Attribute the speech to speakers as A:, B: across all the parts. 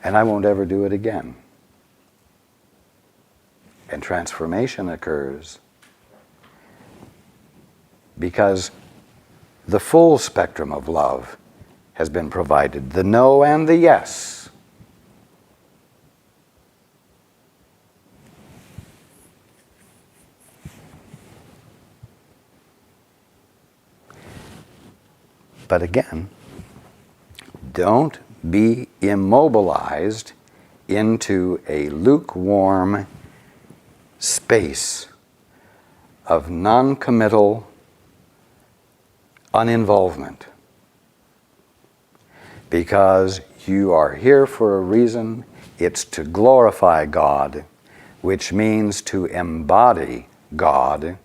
A: and I won't ever do it again. And transformation occurs because the full spectrum of love has been provided, the no and the yes. But again, don't be immobilized into a lukewarm space of non-committal uninvolvement, because you are here for a reason. It's to glorify God, which means to embody God,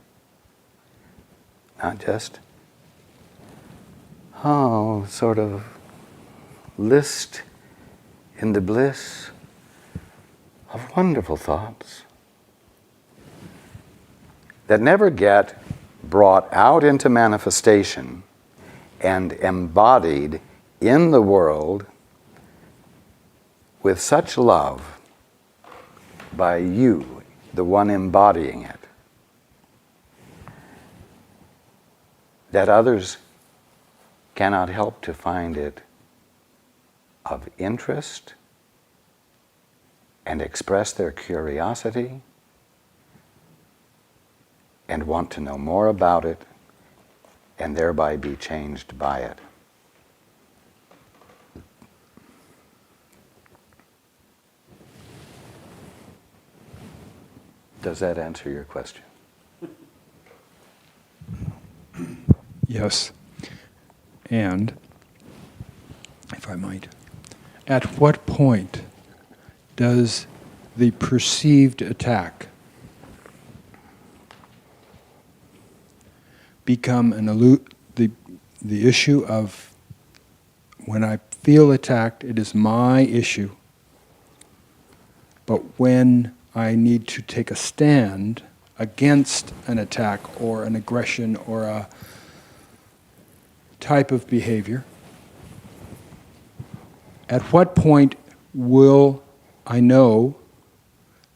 A: not just sort of list in the bliss of wonderful thoughts that never get brought out into manifestation and embodied in the world with such love by you, the one embodying it, that others cannot help to find it of interest and express their curiosity and want to know more about it and thereby be changed by it. Does that answer your question?
B: Yes. And, if I might, at what point does the perceived attack become the issue of, when I feel attacked, it is my issue, but when I need to take a stand against an attack or an aggression or a type of behavior, at what point will I know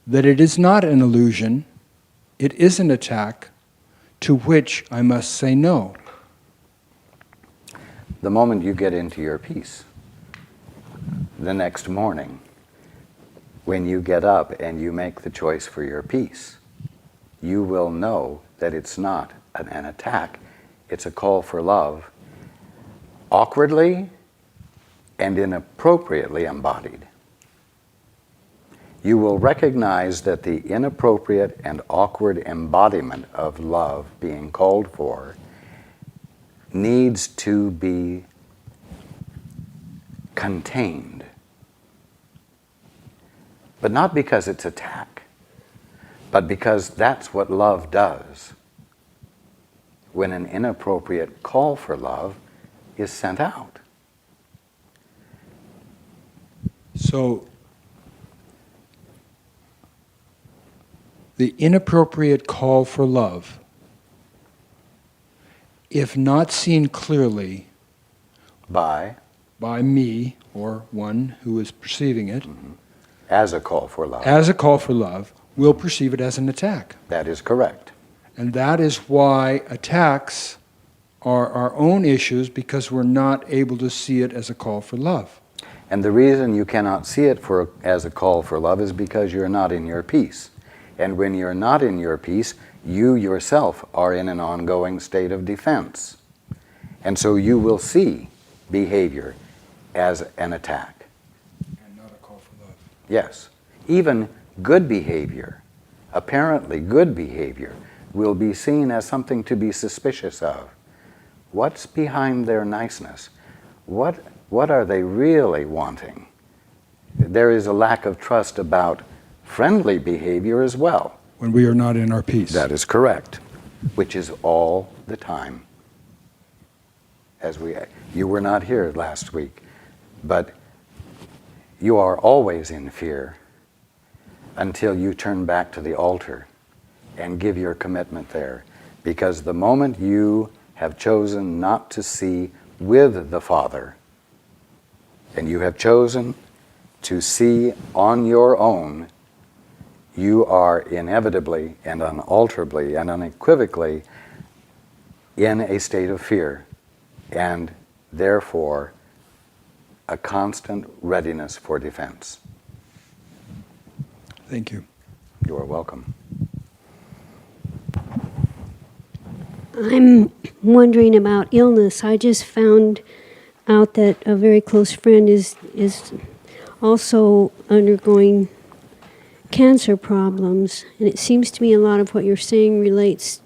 B: that it is not an illusion, it is an attack to which I must say no?
A: The moment you get into your peace, the next morning, when you get up and you make the choice for your peace, you will know that it's not an attack, it's a call for love, awkwardly and inappropriately embodied. You will recognize that the inappropriate and awkward embodiment of love being called for needs to be contained. But not because it's attack, but because that's what love does when an inappropriate call for love is sent out.
B: So, the inappropriate call for love, if not seen clearly
A: By
B: me or one who is perceiving it,
A: as a call for love.
B: as a call for love, will perceive it as an attack.
A: That is correct.
B: And that is why attacks are our own issues, because we're not able to see it as a call for love.
A: And the reason you cannot see it as a call for love is because you're not in your peace. And when you're not in your peace, you yourself are in an ongoing state of defense. And so you will see behavior as an attack.
B: And not a call for love.
A: Yes. Even good behavior, apparently good behavior, will be seen as something to be suspicious of. What's behind their niceness? What are they really wanting? There is a lack of trust about friendly behavior as well.
B: When we are not in our peace.
A: That is correct, which is all the time. You were not here last week, but you are always in fear until you turn back to the altar and give your commitment there. Because the moment you have chosen not to see with the Father, and you have chosen to see on your own you are inevitably and unalterably and unequivocally in a state of fear, and therefore a constant readiness for defense.
B: Thank you.
A: You are welcome.
C: I'm wondering about illness. I just found out that a very close friend is also undergoing cancer problems, and it seems to me a lot of what you're saying relates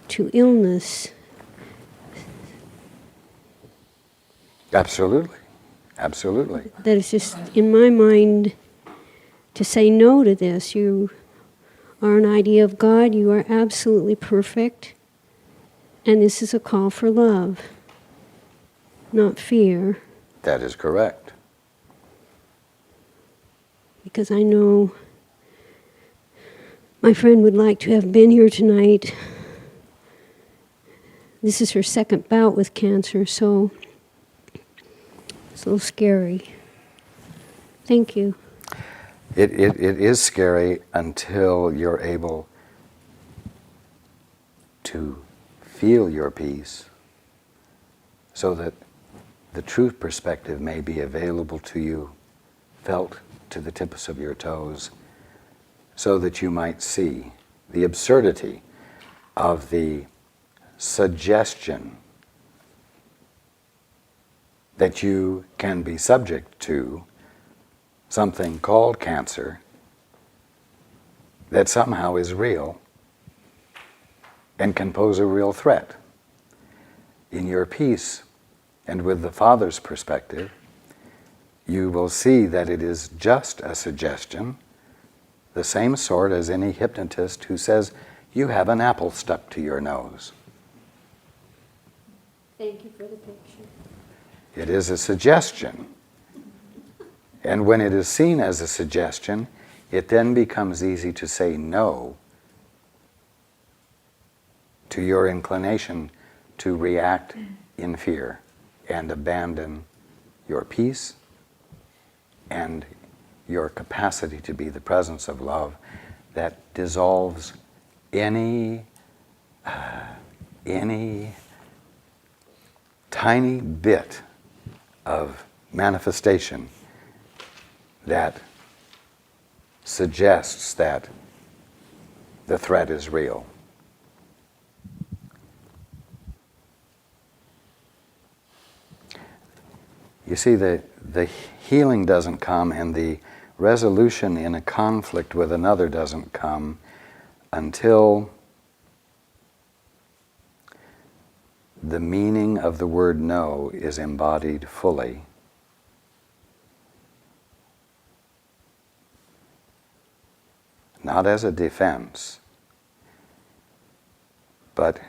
C: to illness.
A: Absolutely. Absolutely.
C: That is just in my mind to say no to this. You are an idea of God. You are absolutely perfect. And this is a call for love, not fear.
A: That is correct.
C: Because I know my friend would like to have been here tonight. This is her second bout with cancer, so it's a little scary. Thank you.
A: It is scary until you're able to feel your peace so that the true perspective may be available to you, felt to the tips of your toes, so that you might see the absurdity of the suggestion that you can be subject to something called cancer that somehow is real and can pose a real threat. In your peace and with the Father's perspective, you will see that it is just a suggestion, the same sort as any hypnotist who says, you have an apple stuck to your nose.
C: Thank you for the picture.
A: It is a suggestion. And when it is seen as a suggestion, it then becomes easy to say no to your inclination to react in fear and abandon your peace and your capacity to be the presence of love that dissolves any tiny bit of manifestation that suggests that the threat is real. You see, the healing doesn't come and the resolution in a conflict with another doesn't come until the meaning of the word no is embodied fully. Not as a defense, but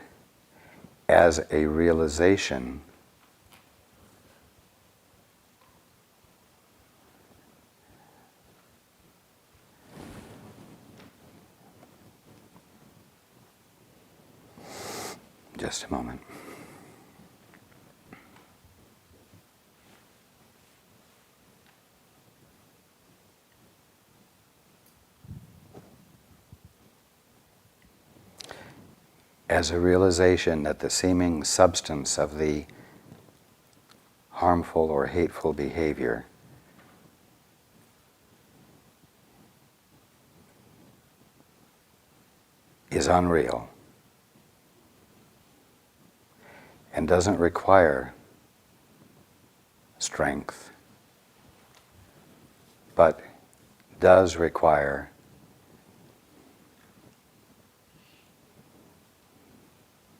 A: as a realization just a moment. As a realization that the seeming substance of the harmful or hateful behavior is unreal and doesn't require strength, but does require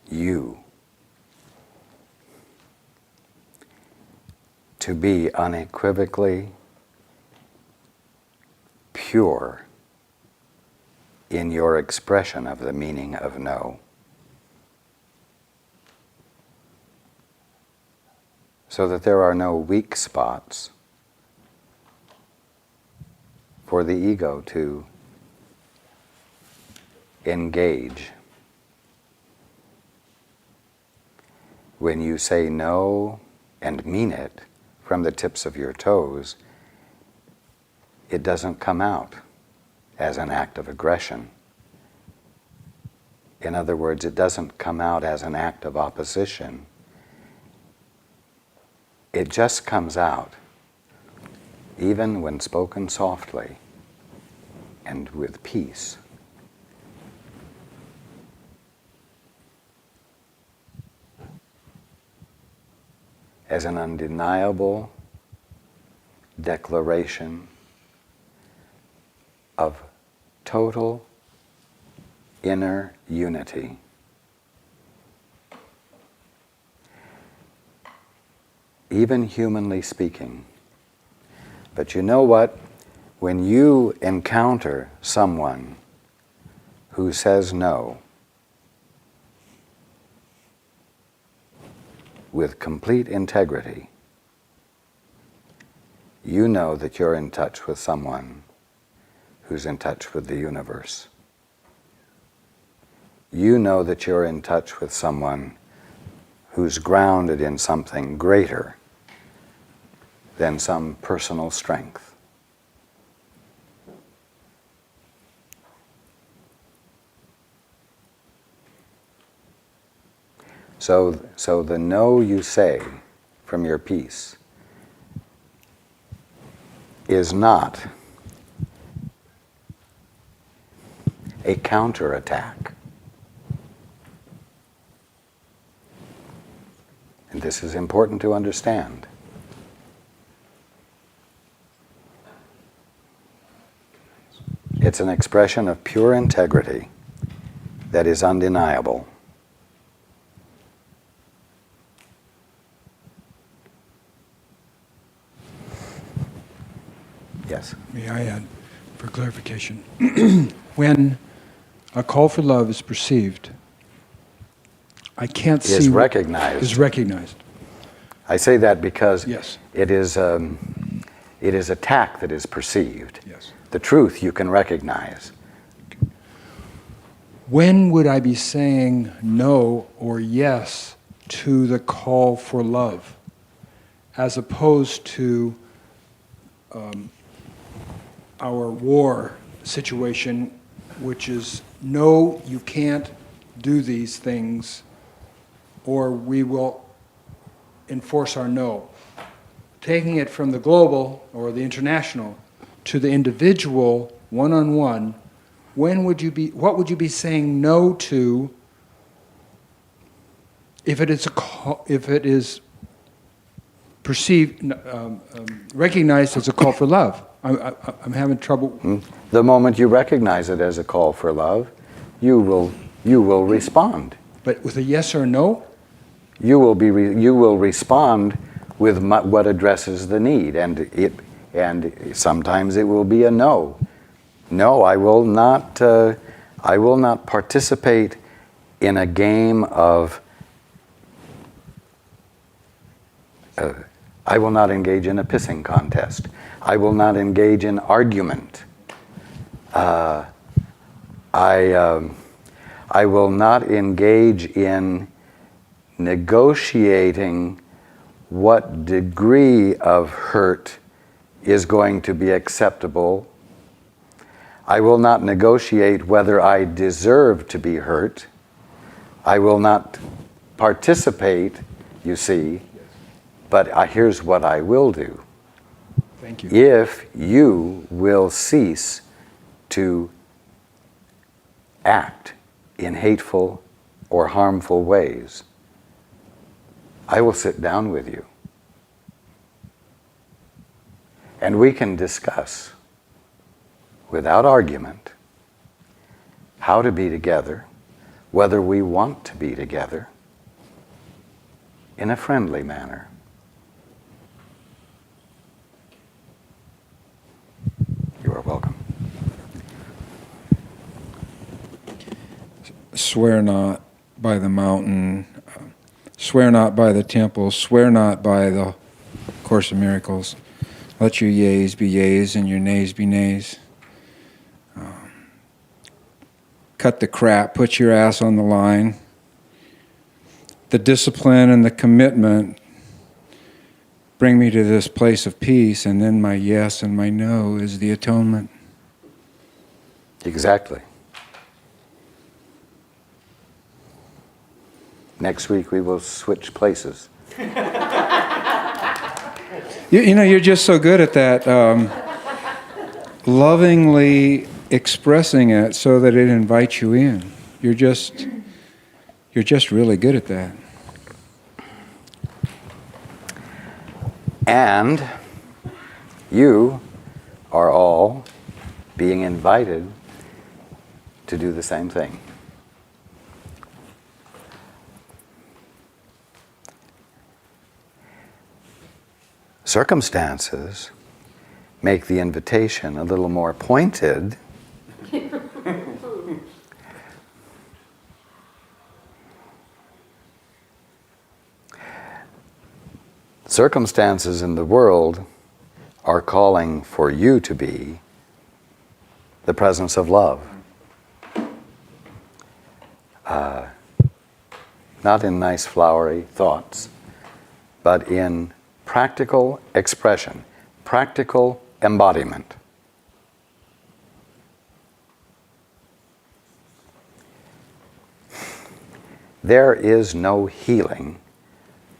A: you to be unequivocally pure in your expression of the meaning of no. So that there are no weak spots for the ego to engage. When you say no and mean it from the tips of your toes, it doesn't come out as an act of aggression. In other words, it doesn't come out as an act of opposition. It just comes out, even when spoken softly and with peace. As an undeniable declaration of total inner unity. Even humanly speaking. But you know what? When you encounter someone who says no with complete integrity, you know that you're in touch with someone who's in touch with the universe. You know that you're in touch with someone who's grounded in something greater than some personal strength. So the no you say from your peace is not a counterattack. And this is important to understand. It's an expression of pure integrity that is undeniable. Yes?
B: May I add, for clarification, when a call for love is perceived, I can't see...
A: Is recognized.
B: Is recognized.
A: I say that because
B: Yes.
A: it is attack that is perceived.
B: Yes.
A: The truth you can recognize.
B: When would I be saying no or yes to the call for love, as opposed to our war situation, which is no, you can't do these things, or we will enforce our no. Taking it from the global or the international to the individual, one-on-one, what would you be saying no to if it is perceived, recognized as a call for love? I'm having trouble.
A: The moment you recognize it as a call for love, you will respond.
B: But with a yes or no?
A: You will respond with what addresses the need, and sometimes it will be a no. No, I will not participate in a game of. I will not engage in a pissing contest. I will not engage in argument. I will not engage in negotiating what degree of hurt is going to be acceptable. I will not negotiate whether I deserve to be hurt. I will not participate, you see, but here's what I will do.
B: Thank you.
A: If you will cease to act in hateful or harmful ways, I will sit down with you. And we can discuss, without argument, how to be together, whether we want to be together, in a friendly manner. You are welcome.
D: Swear not by the mountain, swear not by the temple, swear not by the Course of Miracles. Let your yeas be yeas and your nays be nays. Cut the crap, put your ass on the line. The discipline and the commitment bring me to this place of peace, and then my yes and my no is the atonement.
A: Exactly. Next week we will switch places.
D: You know, you're just so good at that, lovingly expressing it so that it invites you in. You're just really good at that.
A: And you are all being invited to do the same thing. Circumstances make the invitation a little more pointed. Circumstances in the world are calling for you to be the presence of love. Not in nice flowery thoughts, but in practical expression, practical embodiment. There is no healing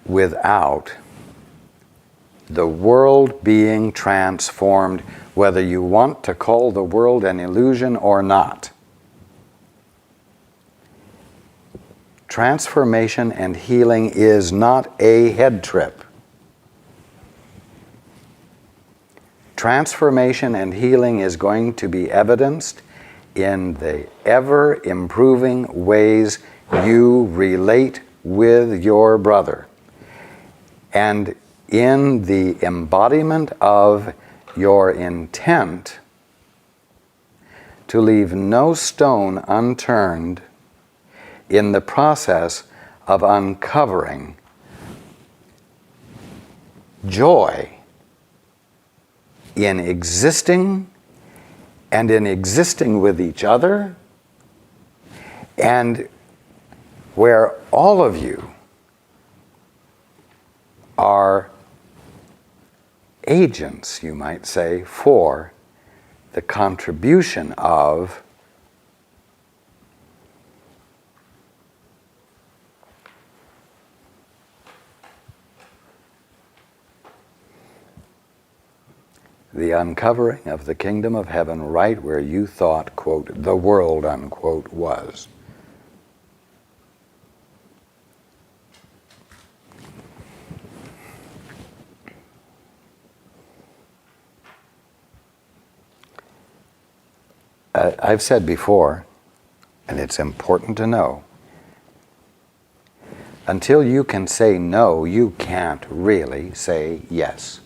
A: without the world being transformed, whether you want to call the world an illusion or not. Transformation and healing is not a head trip. Transformation and healing is going to be evidenced in the ever-improving ways you relate with your brother, and in the embodiment of your intent to leave no stone unturned in the process of uncovering joy in existing and in existing with each other, and where all of you are agents, you might say, for the contribution of the uncovering of the kingdom of heaven right where you thought, quote, the world, unquote, was. I've said before, and it's important to know, until you can say no, you can't really say yes.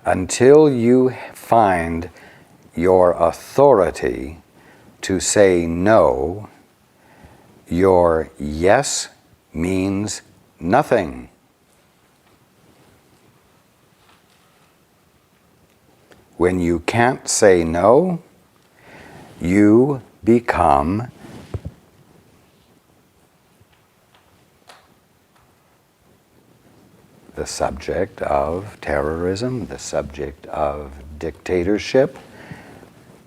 A: Until you find your authority to say no, your yes means nothing. When you can't say no, you become the subject of terrorism, the subject of dictatorship,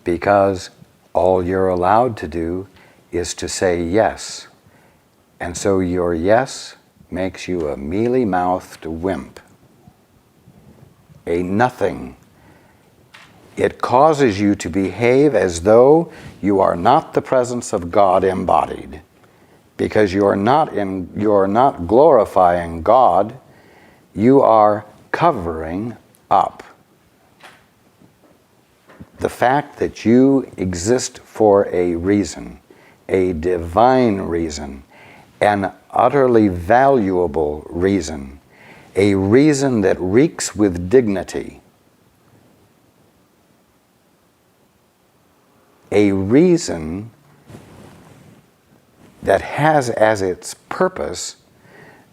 A: because all you're allowed to do is to say yes. And so your yes makes you a mealy-mouthed wimp, a nothing. It causes you to behave as though you are not the presence of God embodied, because you're not glorifying God, you are covering up the fact that you exist for a reason, a divine reason, an utterly valuable reason, a reason that reeks with dignity, a reason that has as its purpose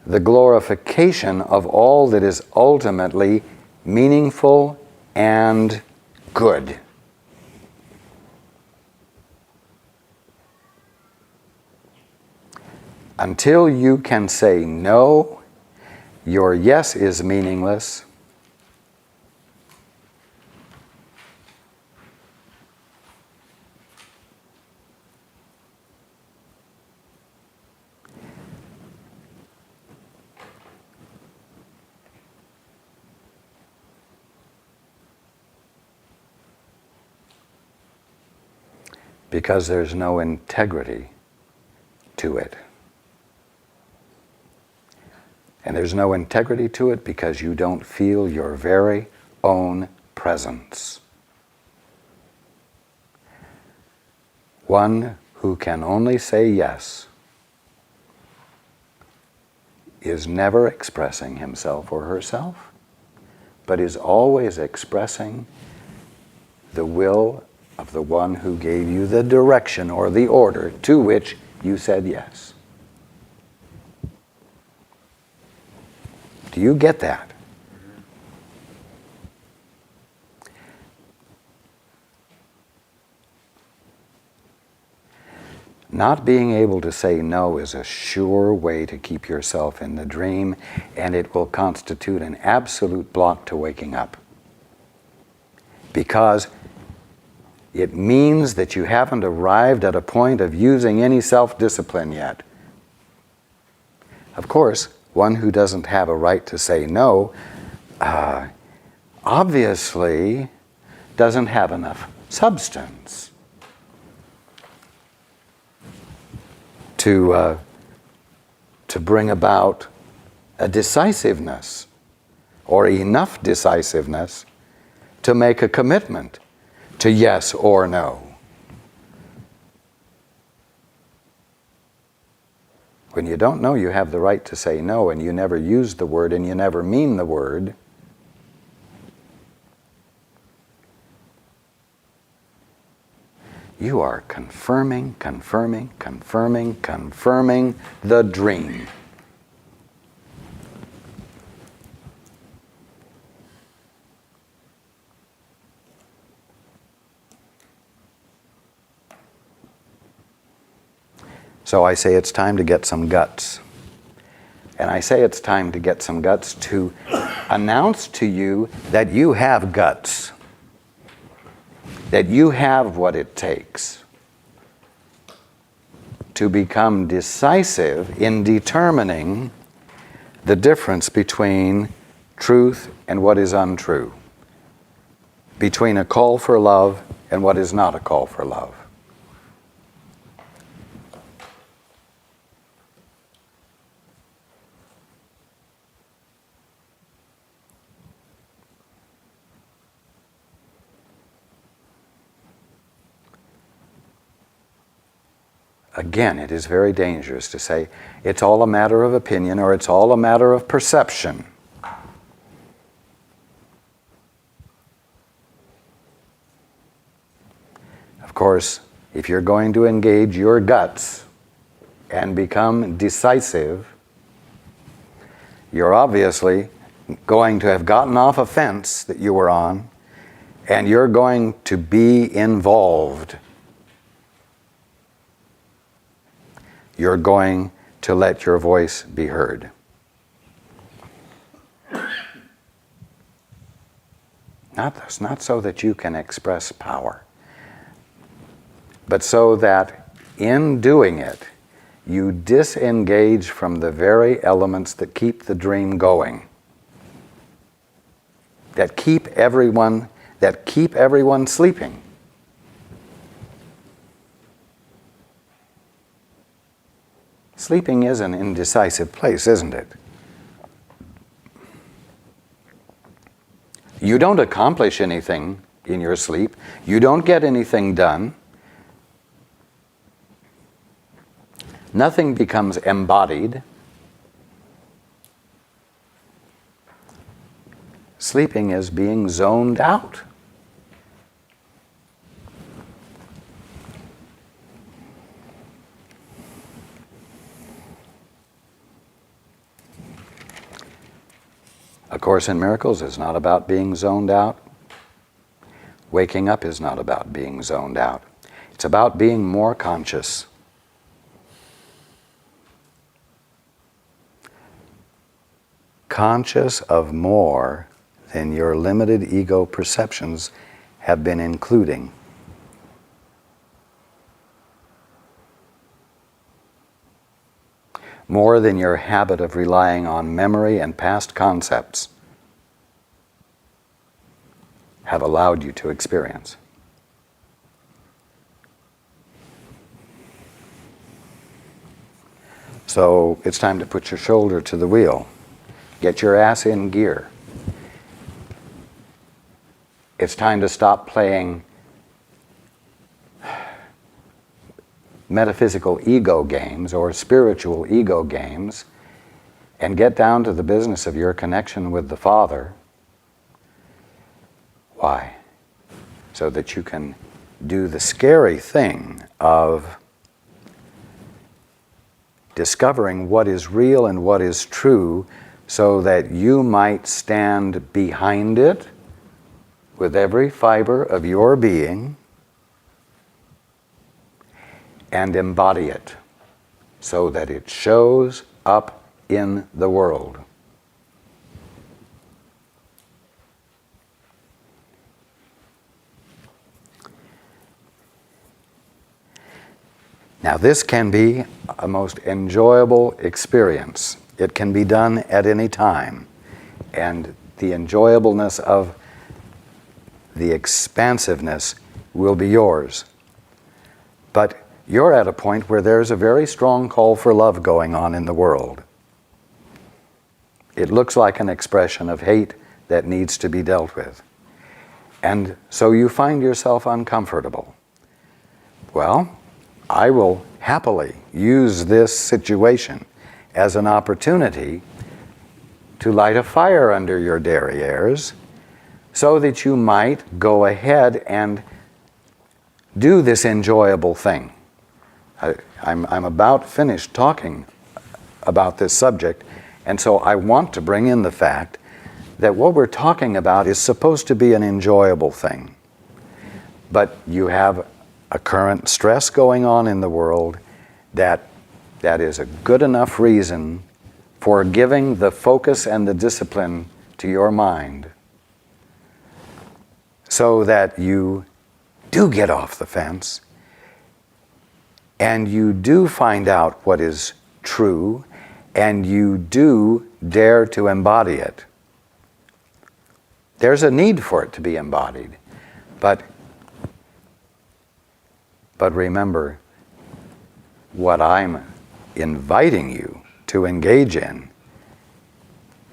A: the glorification of all that is ultimately meaningful and good. Until you can say no, your yes is meaningless. Because there's no integrity to it. And there's no integrity to it because you don't feel your very own presence. One who can only say yes is never expressing himself or herself, but is always expressing the will of the one who gave you the direction or the order to which you said yes. Do you get that? Not being able to say no is a sure way to keep yourself in the dream, and it will constitute an absolute block to waking up. Because it means that you haven't arrived at a point of using any self-discipline yet. Of course, one who doesn't have a right to say no obviously doesn't have enough substance to bring about a decisiveness or enough decisiveness to make a commitment to yes or no. When you don't know you have the right to say no, and you never use the word and you never mean the word, you are confirming the dream. So I say it's time to get some guts. And I say it's time to get some guts to announce to you that you have guts. That you have what it takes to become decisive in determining the difference between truth and what is untrue. Between a call for love and what is not a call for love. Again, it is very dangerous to say it's all a matter of opinion or it's all a matter of perception. Of course, if you're going to engage your guts and become decisive, you're obviously going to have gotten off a fence that you were on, and you're going to be involved. You're going to let your voice be heard. Not so that you can express power, but so that in doing it, you disengage from the very elements that keep the dream going, that keep everyone sleeping. Sleeping is an indecisive place, isn't it? You don't accomplish anything in your sleep. You don't get anything done. Nothing becomes embodied. Sleeping is being zoned out. A Course in Miracles is not about being zoned out. Waking up is not about being zoned out. It's about being more conscious. Conscious of more than your limited ego perceptions have been including. More than your habit of relying on memory and past concepts have allowed you to experience. So it's time to put your shoulder to the wheel. Get your ass in gear. It's time to stop playing metaphysical ego games or spiritual ego games and get down to the business of your connection with the Father. Why? So that you can do the scary thing of discovering what is real and what is true so that you might stand behind it with every fiber of your being and embody it so that it shows up in the world. Now, this can be a most enjoyable experience. It can be done at any time. And the enjoyableness of the expansiveness will be yours. But you're at a point where there's a very strong call for love going on in the world. It looks like an expression of hate that needs to be dealt with. And so you find yourself uncomfortable. Well, I will happily use this situation as an opportunity to light a fire under your derrieres so that you might go ahead and do this enjoyable thing. I'm about finished talking about this subject, and so I want to bring in the fact that what we're talking about is supposed to be an enjoyable thing. But you have a current stress going on in the world that is a good enough reason for giving the focus and the discipline to your mind so that you do get off the fence and you do find out what is true and you do dare to embody it. There's a need for it to be embodied, but remember, what I'm inviting you to engage in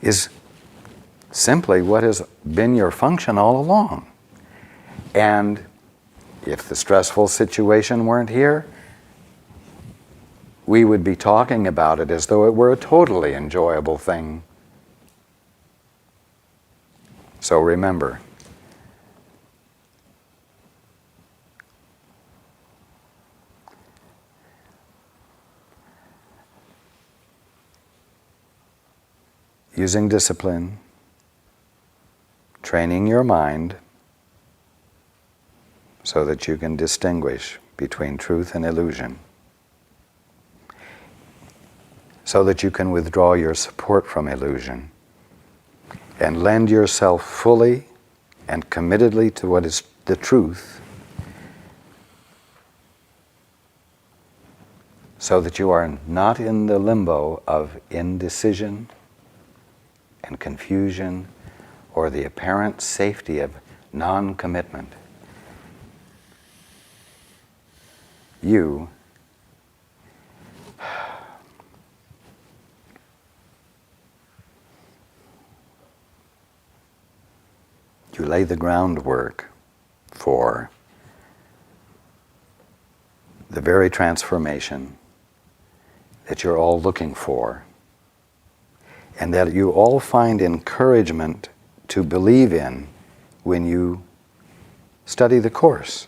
A: is simply what has been your function all along. And if the stressful situation weren't here, we would be talking about it as though it were a totally enjoyable thing. So remember, using discipline, training your mind so that you can distinguish between truth and illusion, so that you can withdraw your support from illusion and lend yourself fully and committedly to what is the truth, so that you are not in the limbo of indecision and confusion or the apparent safety of non-commitment. You lay the groundwork for the very transformation that you're all looking for, and that you all find encouragement to believe in when you study the Course.